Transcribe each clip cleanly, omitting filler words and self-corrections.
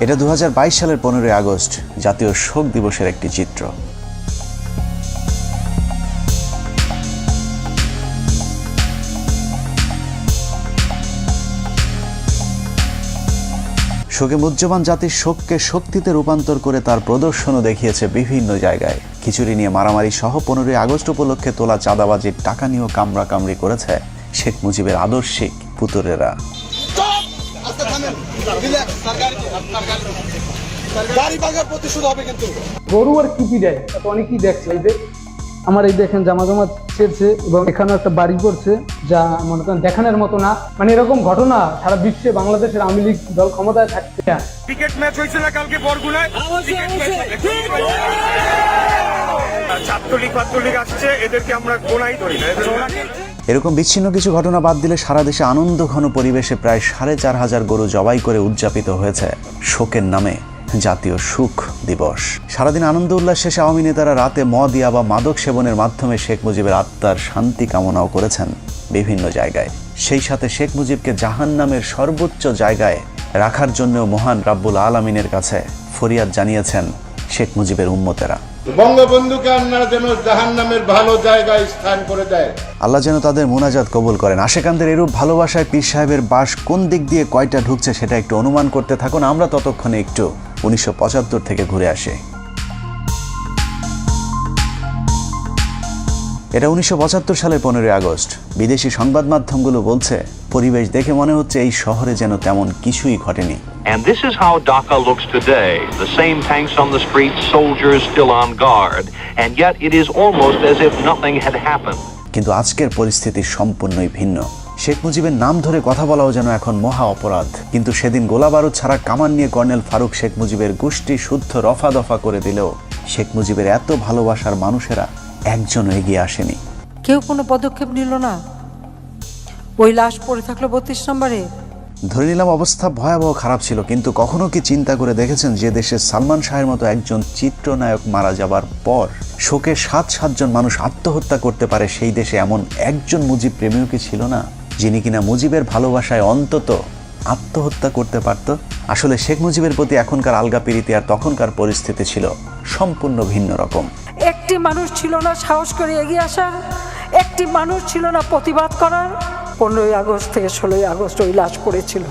এটা 2022 সালের 15 আগস্ট জাতীয় শোক দিবসের একটি চিত্র। শোকে মুহ্যমান জাতির শোককে শক্তিতে রূপান্তর করে তার প্রদর্শনও দেখিয়েছে বিভিন্ন জায়গায়। খিচুড়ি নিয়ে মারামারি সহ 15 আগস্ট উপলক্ষে তোলা চাঁদাবাজির টাকা নিয়েও কামড়াকামড়ি করেছে শেখ মুজিবের আদর্শিক পুতরেরা। গরু আর কিপি দেয় অনেকেই দেখছে। এই যে আমার এই দেখেন জামা ছেড়ছে এবং এখানে একটা বাড়ি পড়ছে, যা মনে করেন দেখানোর মতো না। মানে এরকম ঘটনা সারা বিশ্বে বাংলাদেশের আওয়ামী লীগ দল ক্ষমতায় থাকতে। ক্রিকেট ম্যাচ হয়েছিল কালকে বরগুনায়, ছাত্রলীগ আসছে, এদেরকে আমরা গোনাই ধরি না। এরকম বিচ্ছিন্ন কিছু ঘটনা বাদ দিলে সারা দেশে আনন্দ ঘন পরিবেশে প্রায় 4,500 গরু জবাই করে উদযাপিত হয়েছে শোকের নামে জাতীয় সুখ দিবস। সারাদিন আনন্দ উল্লাস শেষে আওয়ামী নেতারা রাতে মদ বা মাদক সেবনের মাধ্যমে শেখ মুজিবের আত্মার শান্তি কামনাও করেছেন বিভিন্ন জায়গায়। সেই সাথে শেখ মুজিবকে জাহান্নামের সর্বোচ্চ জায়গায় রাখার জন্য মহান রাব্বুল আলামিনের কাছে ফরিয়াদ জানিয়েছেন শেখ মুজিবের উম্মতেরা। বঙ্গবন্ধুকে আপনারা যেন জাহান্নামের ভালো জায়গায় স্থান করে দেয়, আল্লাহ যেন তাদের মুনাজাত কবুল করেন। আশেকানদের এরূপ ভালোবাসায় পীর সাহেবের বাস কোন দিক দিয়ে কয়টা ঢুকছে সেটা একটু অনুমান করতে থাকুন। আমরা ততক্ষণে একটু 1975 থেকে ঘুরে আসি। এটা 1975 সালের 15 আগস্ট। বিদেশি সংবাদ মাধ্যমগুলো বলছে পরিবেশ দেখে মনে হচ্ছে এই শহরে যেন তেমন কিছুই ঘটেনি। And this is how Dhaka looks today. The same tanks on the streets, soldiers still on guard, and yet it is almost as if nothing had happened. কিন্তু আজকের পরিস্থিতি সম্পূর্ণই ভিন্ন। শেখ মুজিবের নাম ধরে কথা বলাও যেন এখন মহা অপরাধ। কিন্তু সেদিন গোলাবারুদ ছাড়া কামান নিয়ে কর্নেল ফারুক শেখ মুজিবের গোষ্ঠী শুদ্ধ রফা দফা করে দিলেও শেখ মুজিবের এত ভালোবাসার মানুষেরা একজনও এগিয়ে আসেনি। কেউ কোনো পদক্ষেপ নিল না। ওই লাশ পড়ে থাকলো 32 নম্বরে। ধরে নিলাম অবস্থা ভয়াবহ খারাপ ছিল, কিন্তু কখনো কি চিন্তা করে দেখেছেন যে দেশে সালমান শাহের মতো একজন চিত্রনায়ক মারা যাবার পর শোকে 7-7 মানুষ আত্মহত্যা করতে পারে, সেই দেশে এমন একজন মুজিব প্রেমীও কি ছিল না যিনি কিনা মুজিবের ভালোবাসায় অন্তত আত্মহত্যা করতে পারত? আসলে শেখ মুজিবের প্রতি এখনকার আলগা প্রীতি আর তখনকার পরিস্থিতি ছিল সম্পূর্ণ ভিন্ন রকম। একটি মানুষ ছিল না সাহস করে এগিয়ে আসার, একটি মানুষ ছিল না প্রতিবাদ করার। 15 আগস্ট থেকে 16 আগস্ট ওই লাশ পড়েছিল।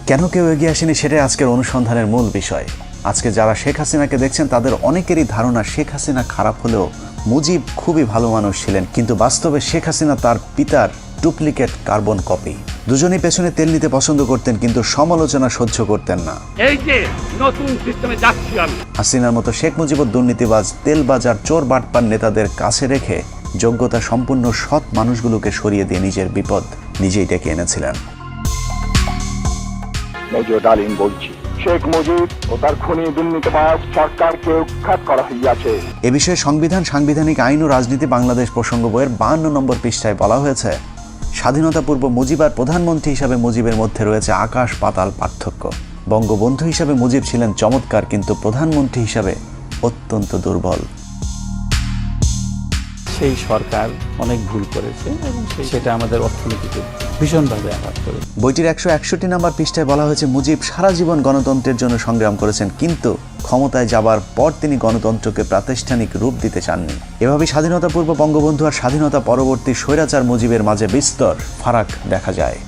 কেন কেউ এগিয়ে আসেনি সেটাই আজকের অনুসন্ধানের মূল বিষয়। আজকে যারা শেখ হাসিনাকে দেখছেন তাদের অনেকেরই ধারণা শেখ হাসিনা খারাপ হলেও মুজিব খুবই ভালো মানুষ ছিলেন, কিন্তু বাস্তবে শেখ হাসিনা তার পিতার ডুপ্লিকেট কার্বন কপি। দুজনেই পেছনে তেল নিতে পছন্দ করতেন, কিন্তু সমালোচনা সহ্য করতেন না। এই যে নতুন সিস্টেমে যাচ্ছি আমি। হাসিনার মতো শেখ মুজিবুর দুর্নীতিবাজ, তেলবাজার, চোর বাটপার নেতাদের কাছে রেখে যোগ্যতা সম্পূর্ণ সৎ মানুষগুলোকে সরিয়ে দিয়ে নিজের বিপদ নিজেই ডেকে এনেছিলেন। মেজর ডালিম বলছি, শেখ মুজিব ও তার খুনি দুর্নীতিবাজ সরকারকে উৎখাত করা হইয়াছে। এ বিষয়ে সংবিধান, সাংবিধানিক আইন ও রাজনীতি বাংলাদেশ প্রসঙ্গ বইয়ের 52 নম্বর পৃষ্ঠায় বলা হয়েছে, স্বাধীনতা পূর্ব মুজিব আর প্রধানমন্ত্রী হিসাবে মুজিবের মধ্যে রয়েছে আকাশ পাতাল পার্থক্য। বঙ্গবন্ধু হিসাবে মুজিব ছিলেন চমৎকার, কিন্তু প্রধানমন্ত্রী হিসাবে অত্যন্ত দুর্বল। সেই সরকার অনেক ভুল করেছে এবং সেটা আমাদের অর্থনীতিতে ভীষণভাবে আঘাত করে। বইটির 161 নম্বর পৃষ্ঠায় বলা হয়েছে, মুজিব সারা জীবন গণতন্ত্রের জন্য সংগ্রাম করেছেন, কিন্তু ক্ষমতায় যাবার পর তিনি গণতন্ত্রকে প্রাতিষ্ঠানিক রূপ দিতে চাননি। এভাবে স্বাধীনতা পূর্ব বঙ্গবন্ধু আর স্বাধীনতা পরবর্তী স্বৈরাচার মুজিবের মাঝে বিস্তর ফারাক দেখা যায়।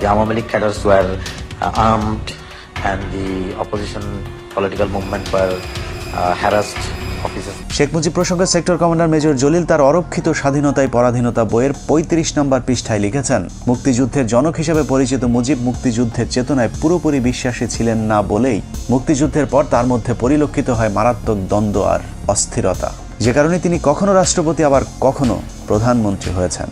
The Awami League cadres were armed and the opposition political movement were harassed. Sheikh Mujib প্রসঙ্গে সেক্টর কমান্ডার মেজর জলিল তার অরক্ষিত স্বাধীনতায় পরাধীনতা বইয়ের 35 নম্বর পৃষ্ঠায় লিখেছেন, মুক্তিযুদ্ধের জনক হিসেবে পরিচিত মুজিব মুক্তিযুদ্ধের চেতনায় পুরোপুরি বিশ্বাসী ছিলেন না বলেই মুক্তিযুদ্ধের পর তার মধ্যে পরিলক্ষিত হয় মারাত্মক দ্বন্দ্ব আর অস্থিরতা, যে কারণে তিনি কখনো রাষ্ট্রপতি আবার কখনো প্রধানমন্ত্রী হয়েছেন।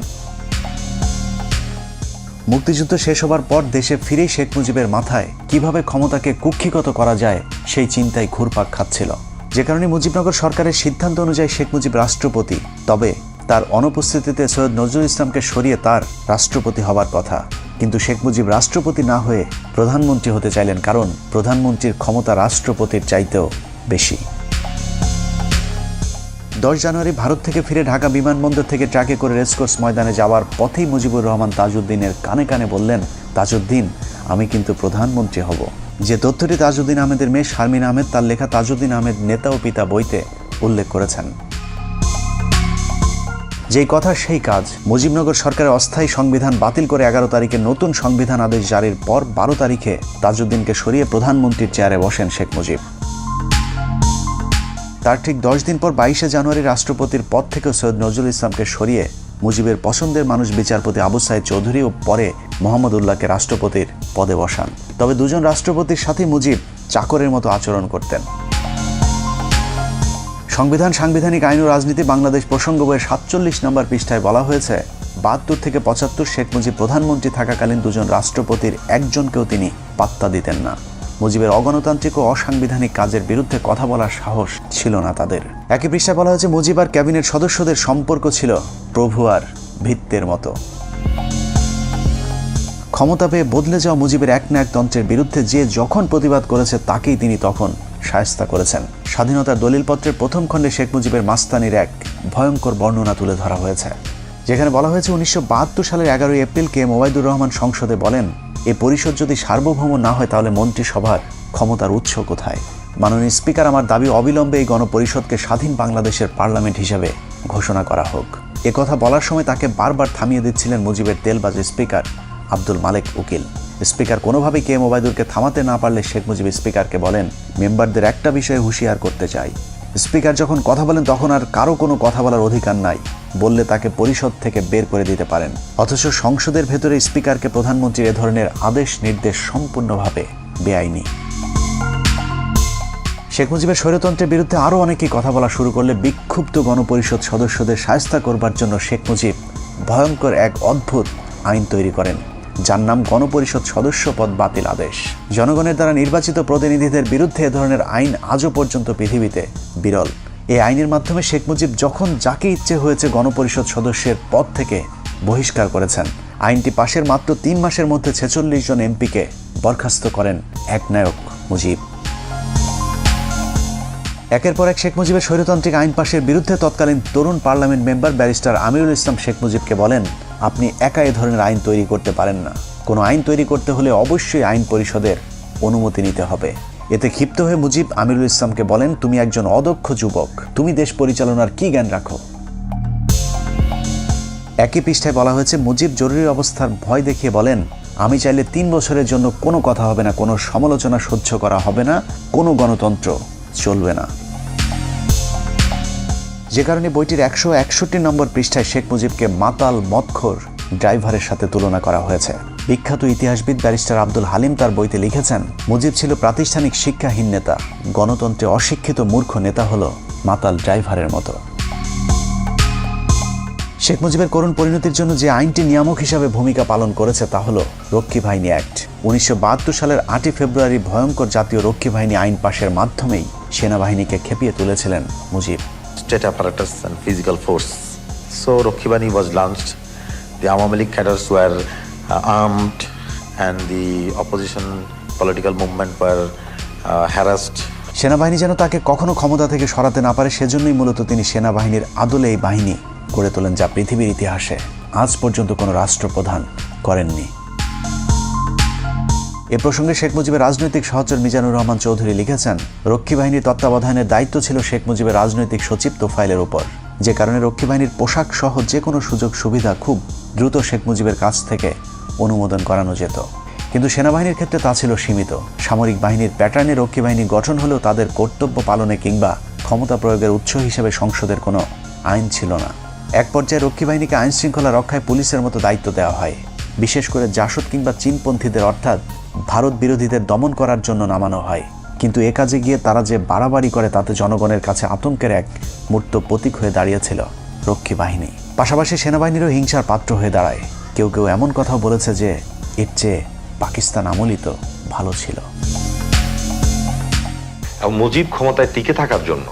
মুক্তিযুদ্ধ শেষ হবার পর দেশে ফিরেই শেখ মুজিবের মাথায় কিভাবে ক্ষমতাকে কুক্ষিগত করা যায় সেই চিন্তায় ঘুরপাক খাচ্ছিল, যে কারণে মুজিবনগর সরকারের সিদ্ধান্ত অনুযায়ী শেখ মুজিব রাষ্ট্রপতি। তবে তার অনুপস্থিতিতে সৈয়দ নজরুল ইসলামকে সরিয়ে তার রাষ্ট্রপতি হবার কথা, কিন্তু শেখ মুজিব রাষ্ট্রপতি না হয়ে প্রধানমন্ত্রী হতে চাইলেন, কারণ প্রধানমন্ত্রীর ক্ষমতা রাষ্ট্রপতির চাইতেও বেশি। 10 জানুয়ারি ভারত থেকে ফিরে ঢাকা বিমানবন্দর থেকে ট্রাকে করে রেসকোর্স ময়দানে যাওয়ার পথেই মুজিবুর রহমান তাজউদ্দিনের কানে কানে বললেন, তাজউদ্দিন, আমি কিন্তু প্রধানমন্ত্রী হব। যে তথ্যটি তাজউদ্দিন আহমেদের মেয়ে শারমিন আহমেদ তার লেখা তাজউদ্দিন আহমেদ নেতা ও পিতা বইতে উল্লেখ করেছেন। যেই কথা সেই কাজ। মুজিবনগর সরকারের অস্থায়ী সংবিধান বাতিল করে 11 তারিখে নতুন সংবিধান আদেশ জারির পর 12 তারিখে তাজউদ্দিনকে সরিয়ে প্রধানমন্ত্রীর চেয়ারে বসেন শেখ মুজিব। তার ঠিক 10 দিন পর 22শে জানুয়ারি রাষ্ট্রপতির পদ থেকে সৈয়দ নজরুল ইসলামকে সরিয়ে মুজিবের পছন্দের মানুষ বিচারপতি আবু সাইদ চৌধুরী ও পরে মোহাম্মদ উল্লাহকে রাষ্ট্রপতির পদে বসান। তবে দুজন রাষ্ট্রপতির সাথে মুজিব চাকরের মতো আচরণ করতেন। সংবিধান, সাংবিধানিক আইন ও রাজনীতি বাংলাদেশ প্রসঙ্গ বইয়ের 47 নম্বর পৃষ্ঠায় বলা হয়েছে, 72 থেকে 75 শেখ মুজিব প্রধানমন্ত্রী থাকাকালীন দুজন রাষ্ট্রপতির একজনকেও তিনি পাত্তা দিতেন না। মুজিবের অগণতান্ত্রিক ও অসাংবিধানিক কাজের বিরুদ্ধে কথা বলার সাহস ছিল না তাদের। একই পৃষ্ঠায় বলা হয়েছে, মুজিব আর ক্যাবিনেট সদস্যদের সম্পর্ক ছিল প্রভু আর ভিত্তের মতো। ক্ষমতা পেয়ে বদলে যাওয়া মুজিবের একনায়কতন্ত্রের বিরুদ্ধে যে যখন প্রতিবাদ করেছে তাকেই তিনি তখন শায়েস্তা করেছেন। স্বাধীনতার দলিলপত্রের প্রথম খণ্ডে শেখ মুজিবের মাস্তানির এক ভয়ঙ্কর বর্ণনা তুলে ধরা হয়েছে, যেখানে বলা হয়েছে 1972 সালের 11 April K M Obaidur Rahman সংসদে বলেন, এই পরিষদ যদি সার্বভৌম না হয় তাহলে মন্ত্রিসভার ক্ষমতার উৎস কোথায়? মাননীয় স্পিকার, আমার দাবি অবিলম্বে এই গণপরিষদকে স্বাধীন বাংলাদেশের পার্লামেন্ট হিসেবে ঘোষণা করা হোক। কথা বলার সময় তাকে বারবার থামিয়ে দিচ্ছিলেন মুজিবের তেলবাজ স্পিকার আব্দুল মালেক উকিল। স্পিকার কোনোভাবেই কে এম ওবায়দুরকে থামাতে না পারলে শেখ মুজিব স্পিকারকে বলেন, মেম্বারদের একটা বিষয়ে হুঁশিয়ার করতে চাই, স্পিকার যখন কথা বলেন তখন আর কারো কোনো কথা বলার অধিকার নাই, বললে তাকে পরিষদ থেকে বের করে দিতে পারেন। অথচ সংসদের ভেতরে স্পিকারকে প্রধানমন্ত্রীর এ ধরনের আদেশ নির্দেশ সম্পূর্ণভাবে বেআইনি। শেখ মুজিবের স্বৈরতন্ত্রের বিরুদ্ধে আরও অনেকেই কথা বলা শুরু করলে বিক্ষুব্ধ গণপরিষদ সদস্যদের শায়েস্তা করবার জন্য শেখ মুজিব ভয়ঙ্কর এক অদ্ভুত আইন তৈরি করেন, যার নাম গণপরিষদ সদস্য পদ বাতিল আদেশ। জনগণের দ্বারা নির্বাচিত প্রতিনিধিদের বিরুদ্ধে এ ধরনের আইন আজও পর্যন্ত পৃথিবীতে বিরল। এই আইনের মাধ্যমে শেখ মুজিব যখন যাকে ইচ্ছে হয়েছে গণপরিষদ সদস্যের পদ থেকে বহিষ্কার করেছেন। আইনটি পাশের মাত্র 3 মাসের মধ্যে 46 জন এমপিকে বরখাস্ত করেন একনায়ক মুজিব। একের পর এক শেখ মুজিবের স্বৈরতান্ত্রিক আইন পাশের বিরুদ্ধে তৎকালীন তরুণ parliament member barrister Amirul Islam Sheikh মুজিবকে বলেন, আপনি একা এ ধরনের আইন তৈরি করতে পারেন না। কোনো আইন তৈরি করতে হলে অবশ্যই আইন পরিষদের অনুমতি নিতে হবে। এতে ক্ষিপ্ত হয়ে মুজিব আমিরুল ইসলামকে বলেন, তুমি একজন অদক্ষ যুবক, তুমি দেশ পরিচালনার কি জ্ঞান রাখো? একই পৃষ্ঠায় বলা হয়েছে, মুজিব জরুরি অবস্থার ভয় দেখিয়ে বলেন, আমি চাইলে 3 বছরের জন্য কোনো কথা হবে না, কোনো সমালোচনা সহ্য করা হবে না, কোনো গণতন্ত্র চলবে না। যে কারণে বইটির 161 নম্বর পৃষ্ঠায় শেখ মুজিবকে মাতাল মদখোর ড্রাইভারের সাথে তুলনা করা হয়েছে। বিখ্যাত ইতিহাসবিদ ব্যারিস্টার আব্দুল হালিম তার বইতে লিখেছেন, মুজিব ছিল প্রাতিষ্ঠানিক শিক্ষাহীন নেতা, গণতন্ত্রে অশিক্ষিত মূর্খ নেতা হলো মাতাল ড্রাইভারের মতো। শেখ মুজিবের করুণ পরিণতির জন্য যে আইনটি নিয়ামক হিসাবে ভূমিকা পালন করেছে তা হলো রক্ষী বাহিনী অ্যাক্ট। 1972 সালের 8 ফেব্রুয়ারি ভয়ঙ্কর জাতীয় রক্ষী বাহিনী আইন পাশের মাধ্যমেই সেনাবাহিনীকে খেপিয়ে তুলেছিলেন Mujib. State apparatus and physical force. So Rakhi Bahini was launched. The Awami League cadres were armed, and the opposition political movement were harassed. সেনাবাহিনী যেন তাকে কখনো ক্ষমতা থেকে সরাতে না পারে, সেজন্যই মূলত তিনি সেনাবাহিনীর আদলে এই বাহিনী গড়ে তোলেন, যা পৃথিবীর ইতিহাসে আজ পর্যন্ত কোনো রাষ্ট্রপ্রধান করেননি। এ প্রসঙ্গে শেখ মুজিবের রাজনৈতিক সহচর মিজানুর রহমান চৌধুরী লিখেছেন, রক্ষী বাহিনীর তত্ত্বাবধানের দায়িত্ব ছিল শেখ মুজিবের রাজনৈতিক সচিব তোফায়েলের উপর, যে কারণে রক্ষী বাহিনীর পোশাক সহ যে কোনো সুযোগ সুবিধা খুব দ্রুত শেখ মুজিবের কাছ থেকে অনুমোদন করানো যেত। কিন্তু সেনাবাহিনীর ক্ষেত্রে তা ছিল সীমিত। সামরিক বাহিনীর প্যাটার্নে রক্ষী বাহিনী গঠন হলেও তাদের কর্তব্য পালনে কিংবা ক্ষমতা প্রয়োগের উৎস হিসেবে সংসদের কোনো আইন ছিল না। এক পর্যায়ে রক্ষী বাহিনীকে আইন শৃঙ্খলা রক্ষায় পুলিশের মতো দায়িত্ব দেওয়া হয়, বিশেষ করে জাসদ কিংবা চীনপন্থীদের অর্থাৎ ভারত বিরোধীদের দমন করার জন্য নামানো হয়। কিন্তু এ কাজে গিয়ে তারা যে বাড়াবাড়ি করে তাতে জনগণের কাছে আতঙ্কের এক মূর্ত প্রতীক হয়ে দাঁড়িয়েছিল রক্ষী বাহিনী। পাশাপাশি সেনাবাহিনীরও হিংসার পাত্র হয়ে দাঁড়ায়। কেউ কেউ এমন কথাও বলেছে যে এর চেয়ে পাকিস্তান আমলই তো ভালো ছিল। মুজিব ক্ষমতায় টিকে থাকার জন্য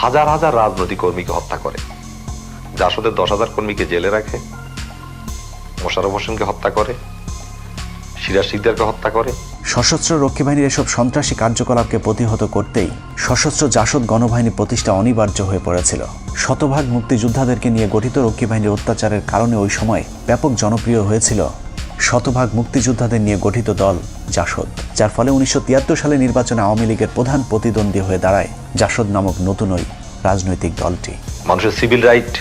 হাজার হাজার রাজনৈতিক কর্মীকে হত্যা করে, জাসদের 10,000 কর্মীকে জেলে রাখে, মোশাররফ হোসেনকে হত্যা করে, সিরাজ শিকদারকে হত্যা করে। সশস্ত্র রক্ষী বাহিনীর এসব সন্ত্রাসী কার্যকলাপকে প্রতিহত করতেই সশস্ত্র জাসদ গণবাহিনী প্রতিষ্ঠা অনিবার্য হয়ে পড়েছিল। শতভাগ মুক্তিযোদ্ধাদেরকে নিয়ে গঠিত রক্ষী বাহিনীর অত্যাচারের কারণে ওই সময় ব্যাপক জনপ্রিয় হয়েছিল শতভাগ মুক্তিযোদ্ধাদের নিয়ে গঠিত দল জাসদ, যার ফলে 1973 সালে নির্বাচনে আওয়ামী লীগের প্রধান প্রতিদ্বন্দ্বী হয়ে দাঁড়ায় জাসদ নামক নতুন ওই রাজনৈতিক দলটি। মানুষের সিভিল রাইট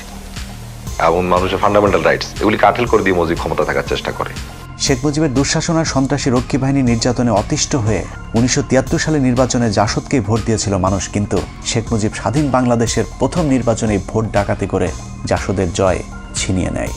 এবং মানুষের ফান্ডামেন্টাল রাইটস এগুলি কাঠিল করে দিয়ে মুজিব ক্ষমতা থাকার চেষ্টা করে। শেখ মুজিবের দুঃশাসন আর সন্ত্রাসী রক্ষী বাহিনী নির্যাতনে অতিষ্ঠ হয়ে 1973 সালে নির্বাচনে জাসদকেই ভোট দিয়েছিল মানুষ, কিন্তু শেখ মুজিব স্বাধীন বাংলাদেশের প্রথম নির্বাচনে ভোট ডাকাতি করে জাসদের জয় ছিনিয়ে নেয়।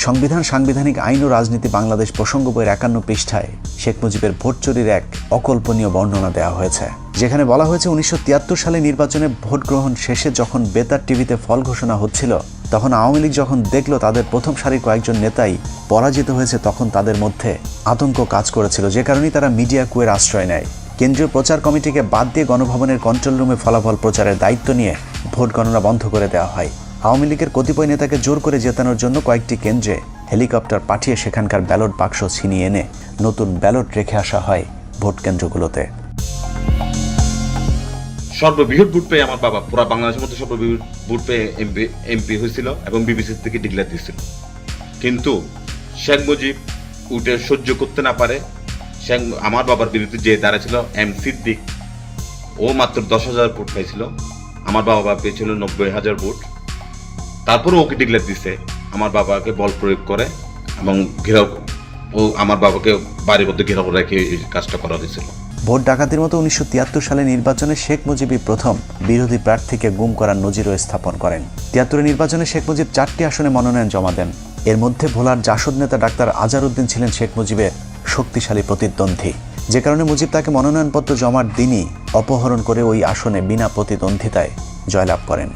সংবিধান, সাংবিধানিক আইন ও রাজনীতি বাংলাদেশ প্রসঙ্গ বইয়ের 51 পৃষ্ঠায় শেখ মুজিবের ভোট চুরির এক অকল্পনীয় বর্ণনা দেওয়া হয়েছে, যেখানে বলা হয়েছে 1973 সালে নির্বাচনে ভোট গ্রহণ শেষে যখন বেতার টিভিতে ফল ঘোষণা হচ্ছিল, তখন আওয়ামী লীগ যখন দেখল তাদের প্রথম সারির কয়েকজন নেতাই পরাজিত হয়েছে, তখন তাদের মধ্যে আতঙ্ক কাজ করেছিল, যে কারণেই তারা মিডিয়া কুয়ের আশ্রয় নেয়। কেন্দ্রীয় প্রচার কমিটিকে বাদ দিয়ে গণভবনের কন্ট্রোল রুমে ফলাফল প্রচারের দায়িত্ব নিয়ে ভোট গণনা বন্ধ করে দেওয়া হয়। আওয়ামী লীগের কতিপয় নেতাকে জোর করে জেতানোর জন্য কয়েকটি কেন্দ্রে হেলিকপ্টার পাঠিয়ে সেখানকার ব্যালট বাক্স ছিনিয়ে এনে নতুন ব্যালট রেখে আসা হয় ভোট কেন্দ্রগুলোতে। সর্ববৃহৎ ভোট পেয়ে আমার বাবা পুরো বাংলাদেশের মধ্যে সর্ববৃহৎ ভোট পেয়ে এমপি হয়েছিল এবং বিবিসি থেকে ডিক্লেয়ার দিয়েছিল। কিন্তু শেখ মুজিব উঠে সহ্য করতে না পারে আমার বাবার বিরুদ্ধে যে দাঁড়াছিল এম সিদ্দিক, ও মাত্র 10,000 ভোট পাইছিল, আমার বাবা পেয়েছিল 90,000 ভোট। তারপরে ওকে ডিক্লেয়ার দিছে, আমার বাবাকে বল প্রয়োগ করে এবং ঘেরাও, ও আমার বাবাকে বাড়ির মধ্যে ঘেরাও রেখে এই কাজটা করা হয়েছিল। ভোট ডাকাতির মতো 1973 সালে নির্বাচনে শেখ মুজিবই প্রথম বিরোধী প্রার্থীকে গুম করার নজিরও স্থাপন করেন। 73 নির্বাচনে শেখ মুজিব 4টি আসনে মনোনয়ন জমা দেন। এর মধ্যে ভোলার জাসদ নেতা ডাক্তার আজহারউদ্দিন ছিলেন শেখ মুজিবের শক্তিশালী প্রতিদ্বন্দ্বী, যে কারণে মুজিব তাকে মনোনয়নপত্র জমার দিনই অপহরণ করে ওই আসনে বিনা প্রতিদ্বন্দ্বিতায় জয়লাভ করেন।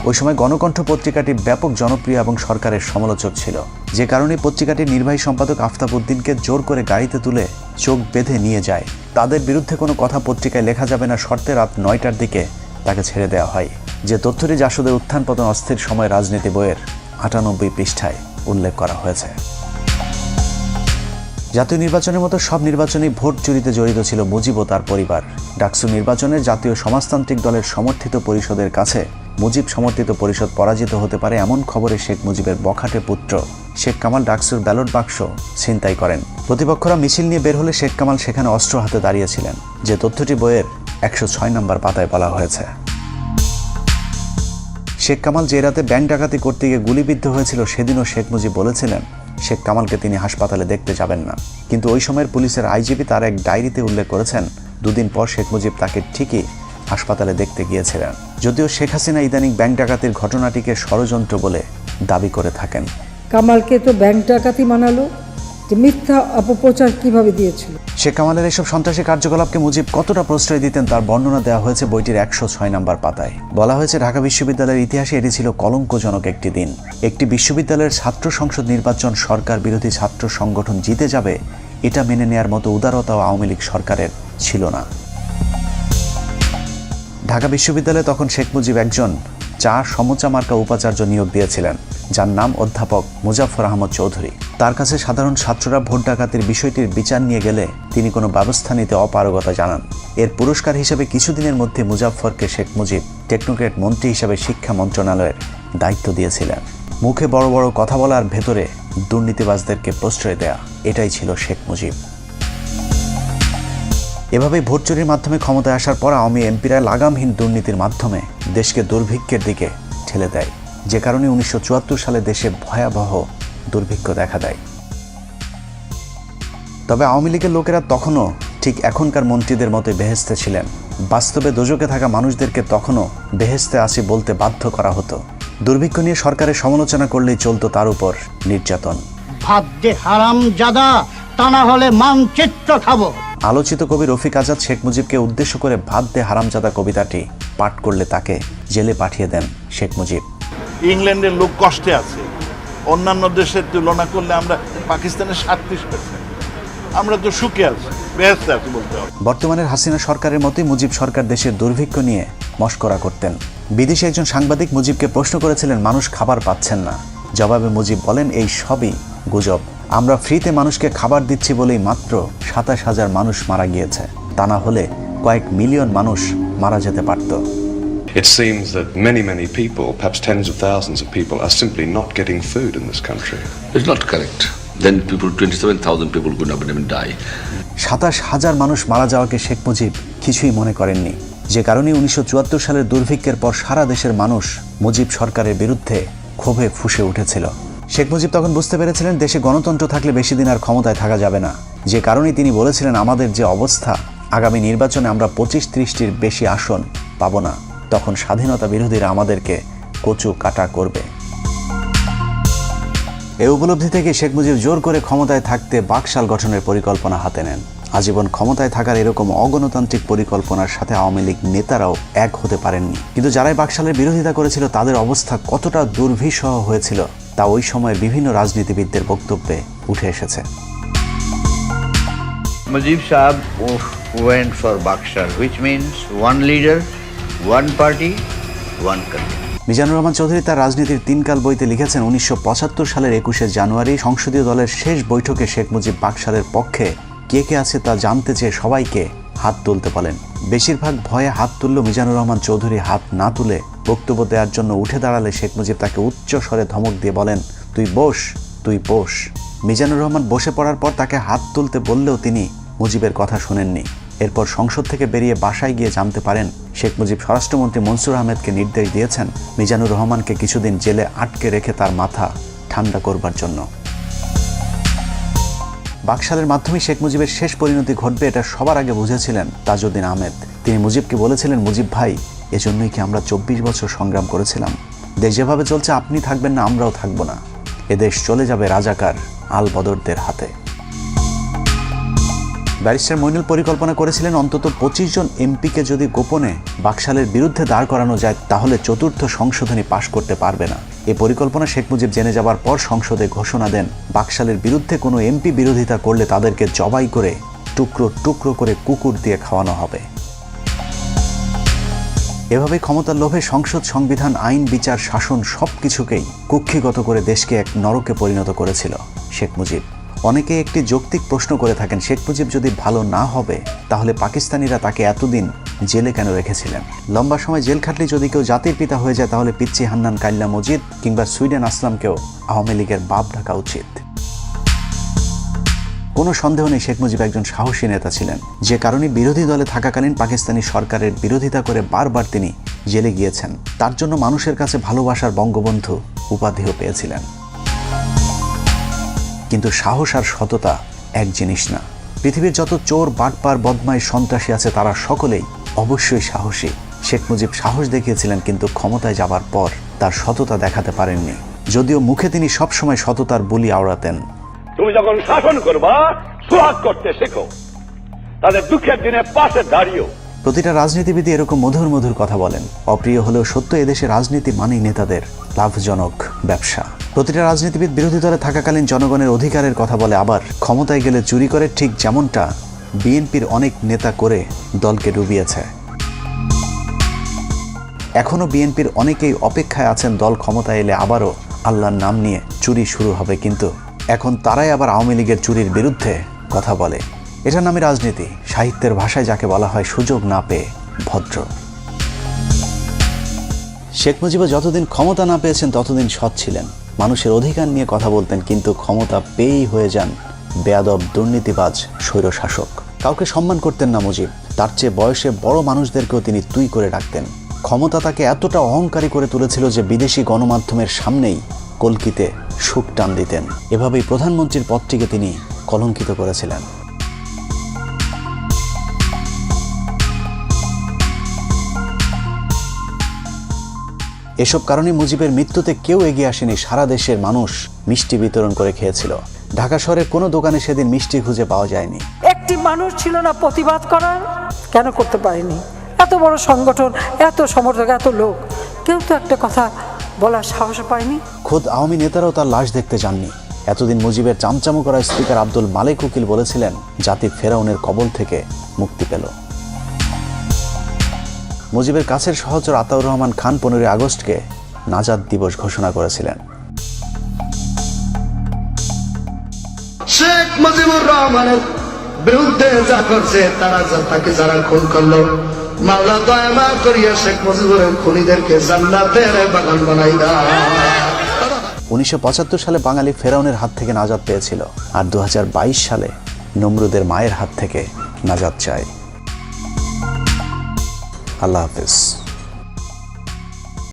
ওই সময় গণকণ্ঠ পত্রিকাটি ব্যাপক জনপ্রিয় এবং সরকারের সমালোচক ছিল, যে কারণে পত্রিকাটির নির্বাহী সম্পাদক আফতাব উদ্দিনকে জোর করে গাড়িতে তুলে চোখ বেঁধে নিয়ে যায়। তাদের বিরুদ্ধে কোনো কথা পত্রিকায় লেখা যাবে না শর্তে রাত 9টার দিকে তাকে ছেড়ে দেওয়া হয়, যে তথ্যটি জাসদের উত্থান পতন অস্থির সময় রাজনীতি বইয়ের 98 পৃষ্ঠায় উল্লেখ করা হয়েছে। জাতীয় নির্বাচনের মতো সব নির্বাচনেই ভোট চুরিতে জড়িত ছিল মুজিব ও তার পরিবার। ডাকসু নির্বাচনে জাতীয় সমাজতান্ত্রিক দলের সমর্থিত পরিষদের কাছে মুজিব সমর্থিত পরিষদ পরাজিত হতে পারে এমন খবরে শেখ মুজিবের বখাটে পুত্র শেখ কামাল ডাকসুর ব্যালট বাক্স ছিনতাই করেন। প্রতিপক্ষরা মিছিল নিয়ে বের হলে শেখ কামাল সেখানে অস্ত্র হাতে দাঁড়িয়েছিলেন, যে তথ্যটি বইয়ের 106 নম্বর পাতায় বলা হয়েছে। শেখ কামাল যে রাতে ব্যাংক ডাকাতি করতে গিয়ে গুলিবিদ্ধ হয়েছিল, সেদিনও শেখ মুজিব বলেছিলেন শেখ কামালকে তিনি হাসপাতালে দেখতে যাবেন না, কিন্তু ওই সময়ের পুলিশের আইজিপি তার এক ডায়েরিতে উল্লেখ করেছেন 2 দিন পর শেখ মুজিব তাকে ঠিকই হাসপাতালে দেখতে গিয়েছিলেন। যদিও শেখ হাসিনা ইদানিং ব্যাংক ডাকাতির ঘটনাটিকে ষড়যন্ত্র বলে দাবি করে থাকেন। কামালকে তো ব্যাংক ডাকাতি মানালো, যে মিথ্যা অপপ্রচার কিভাবে দিয়েছিল। শেখ কামালের এসব সন্ত্রাসী কার্যকলাপকে মুজিব কতটা প্রশ্রয় দিতেন তার বর্ণনা দেওয়া হয়েছে বইটির 106 নম্বর পাতায়। বলা হয়েছে, ঢাকা বিশ্ববিদ্যালয়ের ইতিহাসে এটি ছিল কলঙ্কজনক একটি দিন। একটি বিশ্ববিদ্যালয়ের ছাত্র সংসদ নির্বাচন সরকার বিরোধী ছাত্র সংগঠন জিতে যাবে, এটা মেনে নেয়ার মতো উদারতাও আওয়ামী লীগ সরকারের ছিল না। ঢাকা বিশ্ববিদ্যালয়ে তখন শেখ মুজিব একজন চা সমুচা মার্কা উপাচার্য নিয়োগ দিয়েছিলেন, যার নাম অধ্যাপক মুজাফফর আহমদ চৌধুরী। তার কাছে সাধারণ ছাত্ররা ভোট ডাকাতির বিষয়টির বিচার নিয়ে গেলে তিনি কোনো ব্যবস্থা নিতে অপারগতা জানান। এর পুরস্কার হিসেবে কিছুদিনের মধ্যে মুজাফফরকে শেখ মুজিব টেকনোক্রেট মন্ত্রী হিসেবে শিক্ষা মন্ত্রণালয়ের দায়িত্ব দিয়েছিলেন। মুখে বড় বড় কথা বলার ভেতরে দুর্নীতিবাজদেরকে প্রশ্রয় দেয়া, এটাই ছিল শেখ মুজিব। এভাবেই ভোট চুরির মাধ্যমে ক্ষমতায় আসার পর আওয়ামী এমপিরা লাগামহীন দুর্নীতির মাধ্যমে দেশকে দুর্ভিক্ষের দিকে ঠেলে দেয়, যে কারণে 1974 সালে দেশে ভয়াবহ দুর্ভিক্ষ দেখা দেয়। তবে আওয়ামী লীগের লোকেরা তখনও ঠিক এখনকার মন্ত্রীদের মতোই বেহেশতে ছিলেন। বাস্তবে দোজকে থাকা মানুষদেরকে তখনও বেহেশতে আসি বলতে বাধ্য করা হতো। দুর্ভিক্ষ নিয়ে সরকারের সমালোচনা করলেই চলতো তার উপর নির্যাতন। ভাত দে হারামজাদা, তা না হলে মানচিত্র খাবো। আলোচিত কবি রফিক আজাদ শেখ মুজিবকে উদ্দেশ্য করে ভাত দে হারামজাদা কবিতাটি পাঠ করলে তাকে জেলে পাঠিয়ে দেন শেখ মুজিব। ইংল্যান্ডের লোক কষ্টে আছে, অন্যান্য দেশের তুলনা করলে আমরা পাকিস্তানের 37%, আমরা তো সুখে আছি, বেহেশতে আছি বলতে হবে। বর্তমানের হাসিনা সরকারের মতোই মুজিব সরকার দেশের দুর্ভিক্ষ নিয়ে মশকরা করতেন। বিদেশি একজন সাংবাদিক মুজিবকে প্রশ্ন করেছিলেন মানুষ খাবার পাচ্ছেন না। জবাবে মুজিব বলেন, এই সবই গুজব। আমরা ফ্রিতে মানুষকে খাবার দিচ্ছি বলেই মাত্র 27,000 মানুষ মারা গিয়েছে, তা না হলে কয়েক মিলিয়ন মানুষ মারা যেতে পারত। It seems that many people, perhaps tens of thousands of people, are simply not getting food in this country. It's not correct. Then 27,000 people could not even die. 27,000 মানুষ মারা যাওয়াকে শেখ মুজিব কিছুই মনে করেননি, যে কারণে 1974 সালের দুর্ভিক্ষের পর সারা দেশের মানুষ মুজিব সরকারের বিরুদ্ধে ক্ষোভে ফুঁসে উঠেছিল। শেখ মুজিব তখন বুঝতে পেরেছিলেন দেশে গণতন্ত্র থাকলে বেশি দিন আর ক্ষমতায় থাকা যাবে না, যে কারণে তিনি বলেছিলেন আমাদের যে অবস্থা, আগামী নির্বাচনে আমরা 25-30টির বেশি আসন পাবো না, তখন স্বাধীনতা বিরোধীরা আমাদেরকে কচু কাটা করবে। এই উপলব্ধি থেকে শেখ মুজিব জোর করে ক্ষমতায় থাকতে বাকশাল গঠনের পরিকল্পনা হাতে নেন। আজীবন ক্ষমতায় থাকার এরকম অগণতান্ত্রিক পরিকল্পনার সাথে আওয়ামী লীগ নেতারাও এক হতে পারেননি, কিন্তু যারাই বাকশালের বিরোধিতা করেছিল তাদের অবস্থা কতটা দুর্বিষহ হয়েছিল তা ওই সময়ের বিভিন্ন রাজনীতিবিদদের বক্তব্যে উঠে এসেছে। Mujib Saab went for Bakshar, which means one leader, one party, one country. Mizanur Rahman Chowdhury তার রাজনীতির 3 কাল বইতে লিখেছেন 1975 সালের 21শে জানুয়ারি সংসদীয় দলের শেষ বৈঠকে শেখ মুজিব বাকশালের পক্ষে কে কে আছে তা জানতে চেয়ে সবাইকে হাত তুলতে বলেন। বেশিরভাগ ভয়ে হাত তুলল মিজানুর রহমান চৌধুরী হাত না তুলে বক্তব্য দেওয়ার জন্য উঠে দাঁড়ালে শেখ মুজিব তাকে উচ্চ স্বরে ধমক দিয়ে বলেন, তুই বস, তুই বস। মিজানুর রহমান বসে পড়ার পর তাকে হাত তুলতে বললেও তিনি মুজিবের কথা শোনেননি। এরপর সংসদ থেকে বেরিয়ে বাসায় গিয়ে জানতে পারেন শেখ মুজিব স্বরাষ্ট্রমন্ত্রী মনসুর আহমেদকে নির্দেশ দিয়েছেন মিজানুর রহমানকে কিছুদিন জেলে আটকে রেখে তার মাথা ঠান্ডা করবার জন্য। বাকশালের মাধ্যমে শেখ মুজিবের শেষ পরিণতি ঘটবে এটা সবার আগে বুঝেছিলেন তাজউদ্দিন আহমেদ। তিনি মুজিবকে বলেছিলেন, মুজিব ভাই, এজন্যই কি আমরা 24 বছর সংগ্রাম করেছিলাম? দেশ যেভাবে চলছে আপনি থাকবেন না, আমরাও থাকবো না। এদেশ চলে যাবে রাজাকার আল বদরদের হাতে। ব্যারিস্টার মইনুল পরিকল্পনা করেছিলেন অন্তত 25 জন এমপিকে যদি গোপনে বাকশালের বিরুদ্ধে দাঁড় করানো যায় তাহলে 4র্থ সংশোধনী পাশ করতে পারবে না। এই পরিকল্পনা শেখ মুজিব জেনে যাবার পর সংসদে ঘোষণা দেন বাকশালের বিরুদ্ধে কোনো এমপি বিরোধিতা করলে তাদেরকে জবাই করে টুকরো টুকরো করে কুকুর দিয়ে খাওয়ানো হবে। এভাবে ক্ষমতার লোভে সংসদ, সংবিধান, আইন, বিচার, শাসন সবকিছুকেই কুক্ষিগত করে দেশকে এক নরকে পরিণত করেছিল শেখ মুজিব। অনেকে একটি যৌক্তিক প্রশ্ন করে থাকেন, শেখ মুজিব যদি ভালো না হবে তাহলে পাকিস্তানিরা তাকে এতদিন জেলে কেন রেখেছিলেন? লম্বা সময় জেল খাটলে যদি কেউ জাতির পিতা হয়ে যায় তাহলে পিচ্চি হান্নান কাইল্লা মজিদ কিংবা সুইডেন আসলামকেও আওয়ামী লীগের বাপ ডাকা উচিত। কোনো সন্দেহ নেই শেখ মুজিব একজন সাহসী নেতা ছিলেন, যে কারণে বিরোধী দলে থাকাকালীন পাকিস্তানি সরকারের বিরোধিতা করে বারবার তিনি জেলে গিয়েছেন। তার জন্য মানুষের কাছে ভালোবাসার বঙ্গবন্ধু উপাধিও পেয়েছিলেন। কিন্তু সাহস আর সততা এক জিনিস না। পৃথিবীর যত চোর, বাটপার, বদমাইশ, সন্ত্রাসী আছে তারা সকলেই অবশ্যই সাহসী। শেখ মুজিব সাহস দেখিয়েছিলেন, কিন্তু ক্ষমতায় যাবার পর তার সততা দেখাতে পারেননি, যদিও মুখে তিনি সবসময় সততার বুলি আওড়াতেন। তুমি যখন শাসন করবা সোহাগ করতে শেখো, তাদের দুঃখের দিনে পাশে দাঁড়িয়েও। প্রতিটা রাজনীতিবিদ এরকম মধুর মধুর কথা বলেন। অপ্রিয় হলেও সত্য, এদেশে রাজনীতি মানেই নেতাদের লাভজনক ব্যবসা। প্রতিটা রাজনীতিবিদ বিরোধী দলে থাকাকালীন জনগণের অধিকারের কথা বলে, আবার ক্ষমতায় গেলে চুরি করে, ঠিক যেমনটা বিএনপির অনেক নেতা করে দলকে ডুবিয়েছে। এখনো বিএনপির অনেকেই অপেক্ষায় আছেন দল ক্ষমতায় এলে আবারও আল্লাহর নাম নিয়ে চুরি শুরু হবে, কিন্তু এখন তারাই আবার আওয়ামী লীগের চুরির বিরুদ্ধে কথা বলে। এটার নামে রাজনীতি। সাহিত্যের ভাষায় যাকে বলা হয় সুযোগ না পেয়ে ভদ্র। শেখ মুজিব যতদিন ক্ষমতা না পেয়েছেন ততদিন সৎ ছিলেন, মানুষের অধিকার নিয়ে কথা বলতেন, কিন্তু ক্ষমতা পেয়েই হয়ে যান বেয়াদব, দুর্নীতিবাজ, স্বৈরশাসক। কাউকে সম্মান করতেন না মুজিব। তার চেয়ে বয়সে বড় মানুষদেরকেও তিনি তুই করে ডাকতেন। ক্ষমতা তাকে এতটা অহংকারী করে তুলেছিল যে বিদেশি গণমাধ্যমের সামনেই কলকিতে সুখ টান দিতেন। এভাবেই প্রধানমন্ত্রীর পদটিকে তিনি কলঙ্কিত করেছিলেন। এসব কারণে মুজিবের মৃত্যুতে কেউ এগিয়ে আসেনি। সারা দেশের মানুষ মিষ্টি বিতরণ করে খেয়েছিল। ঢাকা শহরের কোনো দোকানে সেদিন মিষ্টি খুঁজে পাওয়া যায়নি। একটি মানুষ ছিল না প্রতিবাদ করার? কেন করতে পারেনি? এত বড় সংগঠন, এত সমর্থক, এত লোক, কেউ তো একটা কথা বলার সাহস পায়নি। খোদ আওয়ামী নেতারাও তার লাশ দেখতে যাননি। এতদিন মুজিবের চামচামো করা স্পিকার আব্দুল মালেক উকিল বলেছিলেন জাতি ফেরাউনের কবল থেকে মুক্তি পেল। মুজিবের কাছের সহচর আতাউর রহমান খান 15 আগস্টকে নাজাত দিবস ঘোষণা করেছিলেন। শেখ মুজিবুর রহমানের বিরুদ্ধে যা করছে, তাকে যারা খুন করলো, মাওলা দয়া করিয়া শেখ মুজিবুরের খুনিদেরকে জান্নাতের বাগান বানাই দাও। 1975 সালে বাঙালি ফেরাউনের হাত থেকে নাজাত পেয়েছিল, আর 2022 সালে নমরুদের মায়ের হাত থেকে নাজাত চাই। আল্লাহ হাফেজ।